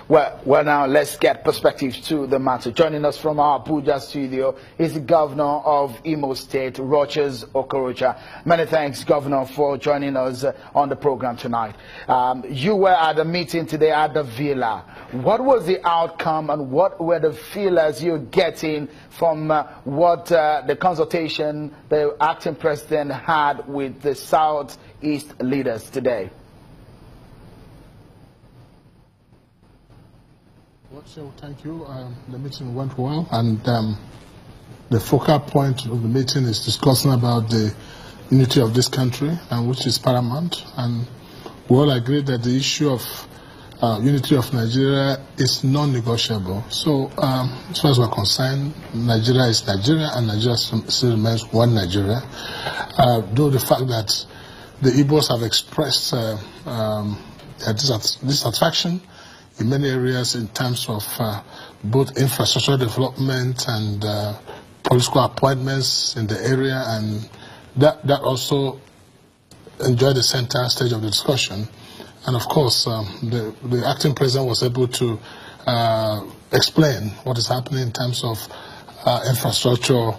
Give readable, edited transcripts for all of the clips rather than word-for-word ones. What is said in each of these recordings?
Well, now let's get perspectives to the matter. Joining us from our Abuja studio is the Governor of Imo State, Rochas Okorocha. Many thanks, Governor, for joining us on the program tonight. You were at a meeting today at the Villa. What was the outcome and what were the feelers you're getting from what the consultation the acting president had with the Southeast leaders today? So thank you. The meeting went well, and the focal point of the meeting is discussing about the unity of this country, and which is paramount. And we all agree that the issue of unity of Nigeria is non-negotiable. So as far as we're concerned, Nigeria is Nigeria, and Nigeria still remains one Nigeria. Though the fact that the Igbos have expressed dissatisfaction in many areas in terms of both infrastructure development and political appointments in the area, and that also enjoyed the center stage of the discussion. And of course, the acting president was able to explain what is happening in terms of infrastructure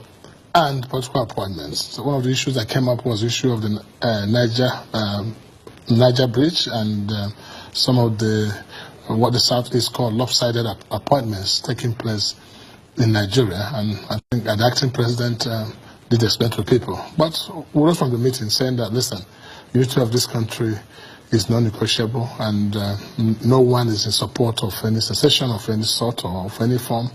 and political appointments. So one of the issues that came up was the issue of the Niger Bridge and some of the what the Southeast called lopsided appointments taking place in Nigeria. And I think the acting president did explain to people. But we wrote from the meeting saying that, listen, the unity of this country is non-negotiable, and no one is in support of any secession of any sort or of any form.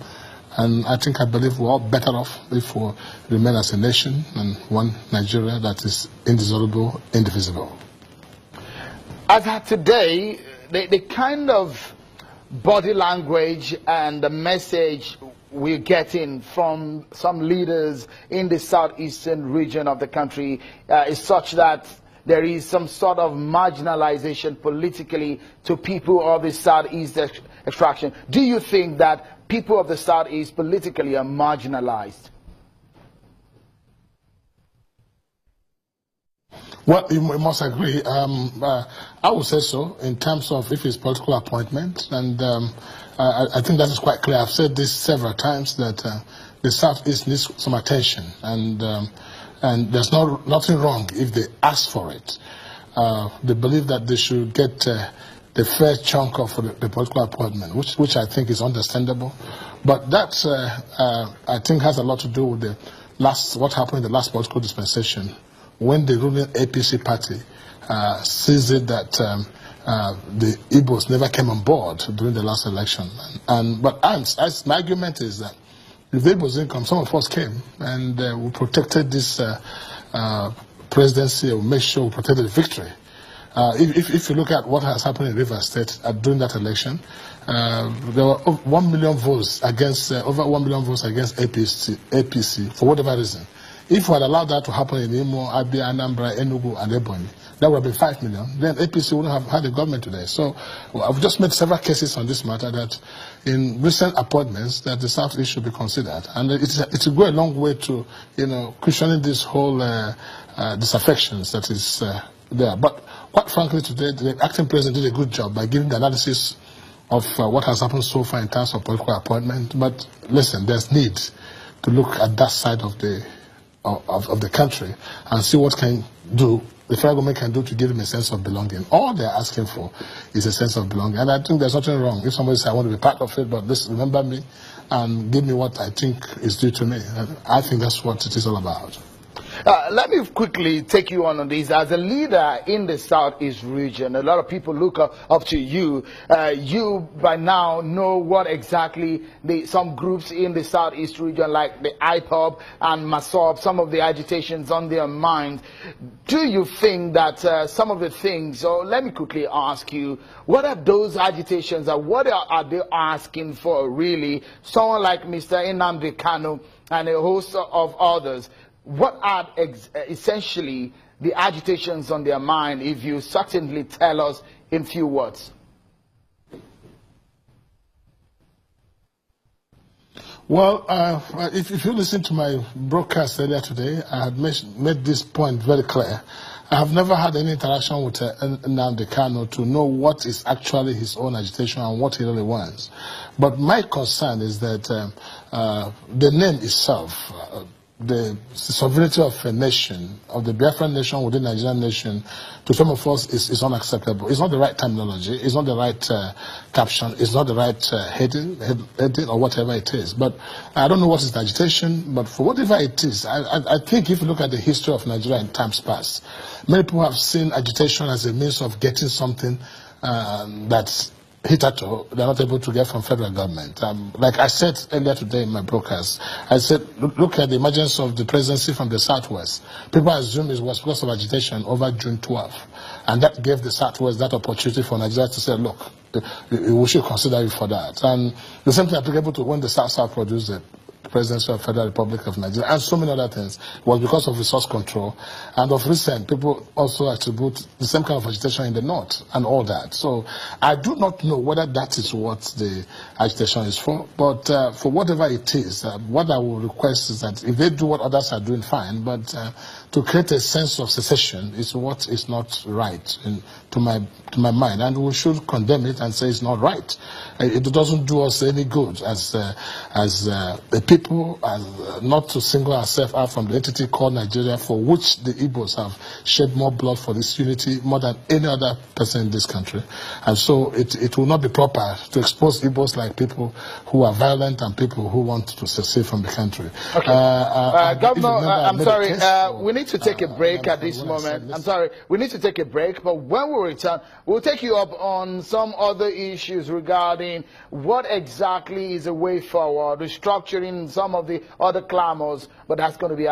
And I believe we're all better off if we remain as a nation and one Nigeria that is indissoluble, indivisible. As of today, the kind of body language and the message we're getting from some leaders in the southeastern region of the country is such that there is some sort of marginalization politically to people of the southeast extraction. Do you think that people of the southeast politically are marginalized? Well, you must agree. I would say so in terms of if it's political appointment, and I think that is quite clear. I've said this several times that the Southeast needs some attention, and there's nothing wrong if they ask for it. They believe that they should get the fair chunk of the political appointment, which I think is understandable. But that I think has a lot to do with what happened in the last political dispensation, when the ruling APC party sees it that the Igbos never came on board during the last election. But my argument is that if the Igbos didn't come, some of us came, and we protected this presidency, we made sure we protected the victory. If you look at what has happened in Rivers State during that election, there were over 1 million votes against APC for whatever reason. If we had allowed that to happen in Imo, Abia, Anambra, Enugu, and Ebonyi, that would have been 5 million. Then APC wouldn't have had a government today. So I've just made several cases on this matter that in recent appointments that the Southeast should be considered, and it's go a long way to cushioning this whole disaffections that is there. But quite frankly, today the acting president did a good job by giving the analysis of what has happened so far in terms of political appointment. But listen, there's need to look at that side of the country and see what the federal government can do to give them a sense of belonging. All they're asking for is a sense of belonging. And I think there's nothing wrong. If somebody says, I want to be part of it, but remember me and give me what I think is due to me. I think that's what it is all about. Let me quickly take you on this. As a leader in the Southeast region, a lot of people look up to you. You, by now, know what exactly some groups in the Southeast region, like the IPOB and MASOB, some of the agitations on their mind. Do you think that some of the things, or let me quickly ask you, what are those agitations, or what are they asking for, really? Someone like Mr. Nnamdi Kanu and a host of others, what are essentially the agitations on their mind, if you certainly tell us in few words? Well, if you listen to my broadcast earlier today, I had made this point very clear. I have never had any interaction with Nnamdi Kanu to know what is actually his own agitation and what he really wants. But my concern is that the name itself, the sovereignty of a nation, of the Biafra nation within the Nigerian nation, to some of us is unacceptable. It's not the right terminology, it's not the right caption, it's not the right heading or whatever it is. But I don't know what is the agitation, but for whatever it is, I think if you look at the history of Nigeria in times past, many people have seen agitation as a means of getting something that's hitherto they're not able to get from federal government. Like I said earlier today in my broadcast, I said, look at the emergence of the presidency from the Southwest. People assume it was because of agitation over June 12th. And that gave the Southwest that opportunity for Nigeria to say, look, we should consider you for that. And the same thing applicable to when the South produced it. Presidency of the Federal Republic of Nigeria, and so many other things, was because of resource control. And of recent, people also attribute the same kind of agitation in the North and all that. So I do not know whether that is what the agitation is for, but for whatever it is, what I will request is that if they do what others are doing, fine, but to create a sense of secession is what is not right to my mind, and we should condemn it and say it's not right. It doesn't do us any good as a people, and not to single ourselves out from the entity called Nigeria, for which the Igbos have shed more blood for this unity more than any other person in this country. And so it will not be proper to expose Igbos like people who are violent and people who want to secede from the country. Okay. Governor, I'm sorry, we need to take a break at this moment. I'm sorry, we need to take a break, but when we return, we'll take you up on some other issues regarding what exactly is the way forward, restructuring some of the other clamors, but that's going to be